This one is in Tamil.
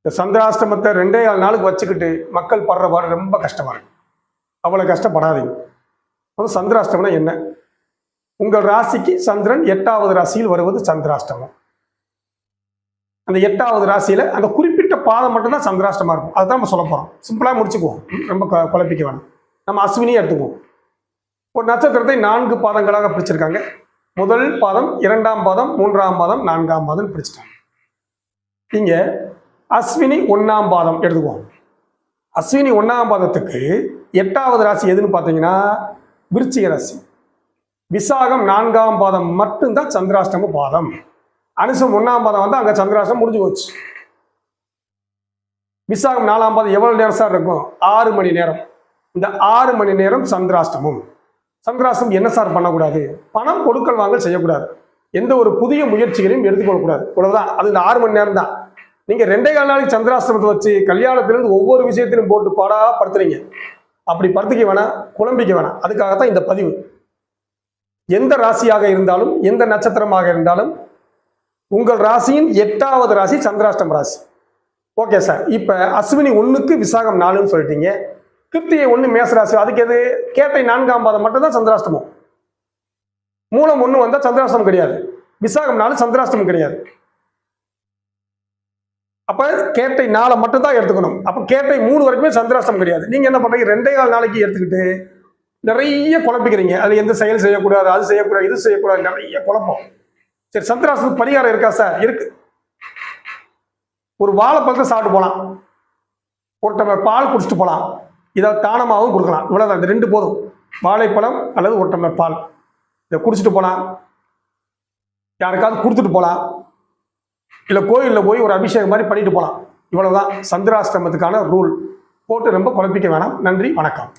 இந்த சந்திராஷ்டமத்தை 2.5 நாளுக்கு வச்சுக்கிட்டு மக்கள் படுற பாடு ரொம்ப கஷ்டமா இருக்கு. அவ்வளோ கஷ்டப்படாதீங்க. அப்போ சந்திராஷ்டமம்னா என்ன? உங்கள் ராசிக்கு சந்திரன் 8வது ராசியில் வருவது சந்திராஷ்டமம். அந்த 8வது ராசியில் அந்த குறிப்பிட்ட பாதம் மட்டும்தான் சந்திராஷ்டமாக இருக்கும். அதுதான் நம்ம சொல்ல போகிறோம். சிம்பிளாக முடிச்சுக்குவோம், ரொம்ப குழப்பிக்க வேணும். நம்ம அஸ்வினியை எடுத்துக்குவோம். ஒரு நட்சத்திரத்தை 4 பாதங்களாக பிரிச்சிருக்காங்க. முதல் பாதம், 2ஆம் பாதம், 3ஆம் பாதம், 4ஆம் பாதம் பிரிச்சுட்டாங்க. இங்கே அஸ்வினி 1ஆம் பாதம் எடுத்துக்குவோம். அஸ்வினி 1ஆம் பாதத்துக்கு 8வது ராசி எதுன்னு பார்த்தீங்கன்னா விருச்சிக ராசி. விசாகம் 4ஆம் பாதம் மட்டும்தான் சந்திராஷ்டம பாதம். அனுசம் 1ஆம் பாதம் வந்து அங்கே சந்திராஷ்டம் முடிஞ்சு போச்சு. விசாகம் 4ஆம் பாதம் எவ்வளவு நேரம் சார் இருக்கும்? 6 மணி நேரம். இந்த 6 மணி நேரம் சந்திராஷ்டமம். சந்திராஷ்டமம் என்ன சார் பண்ணக்கூடாது? பணம் கொடுக்கல் வாங்கல் செய்யக்கூடாது. எந்த ஒரு புதிய முயற்சிகளையும் எடுத்துக்கொள்ளக்கூடாது. இவ்வளவுதான். அது இந்த 6 மணி நேரம் தான். நீங்க 2.25 நாளைக்கு சந்திராஷ்டமத்தை வச்சு கல்யாணத்திலிருந்து ஒவ்வொரு விஷயத்திலும் போட்டு பாடா படுத்துறீங்க. அப்படி படுத்திக்க வேணாம், குழம்பிக்க வேணாம். அதுக்காகத்தான் இந்த பதிவு. எந்த ராசியாக இருந்தாலும், எந்த நட்சத்திரமாக இருந்தாலும், உங்கள் ராசியின் 8வது ராசி சந்திராஷ்டம ராசி. Okay sir. இப்ப அஸ்வினி 1க்கு விசாகம் 4ன்னு சொல்லிட்டீங்க. கிருத்திகை 1 மேசராசி. அதுக்கு எது? கேட்டை 4ஆம் பாதம் மட்டும்தான் சந்திராஷ்டமம். மூலம் 1 வந்தா சந்திராஷ்டமம் கிடையாது. விசாகம் 4 சந்திராஷ்டமம் கிடையாது. அப்ப கேட்டை 4 மட்டும்தான் எடுத்துக்கணும். அப்ப கேட்டை 3 வரைக்குமே சந்திராஷ்டமம் கிடையாது. நீங்க என்ன பண்றீங்க? 2.25 நாளைக்கு எடுத்துக்கிட்டு நிறைய குழப்பிக்கிறீங்க. அது எந்த செயல் செய்யக்கூடாது, அது செய்யக்கூடாது, இது செய்யக்கூடாது, நிறைய குழப்பம். சரி, சந்திராஷ்டமத்துக்கு பரிகாரம் இருக்கா சார்? இருக்கு. ஒரு வாழைப்பழத்தை சாப்பிட்டு போகலாம், ஒரு டம்ளர் பால் குடிச்சிட்டு போகலாம், இதை தானமாகவும் கொடுக்கலாம். இவ்வளவுதான். இந்த 2 போதும். வாழைப்பழம் அல்லது ஒரு டம்ளர் பால், இதை குடிச்சிட்டு போகலாம், யாருக்காவது கொடுத்துட்டு போகலாம், இல்லை கோயிலில் போய் ஒரு அபிஷேகம் மாதிரி பண்ணிட்டு போகலாம். இவ்வளவுதான் சந்திராஷ்டமத்துக்கான ரூல். போட்டு ரொம்ப குழப்பிக்க வேணாம். நன்றி, வணக்கம்.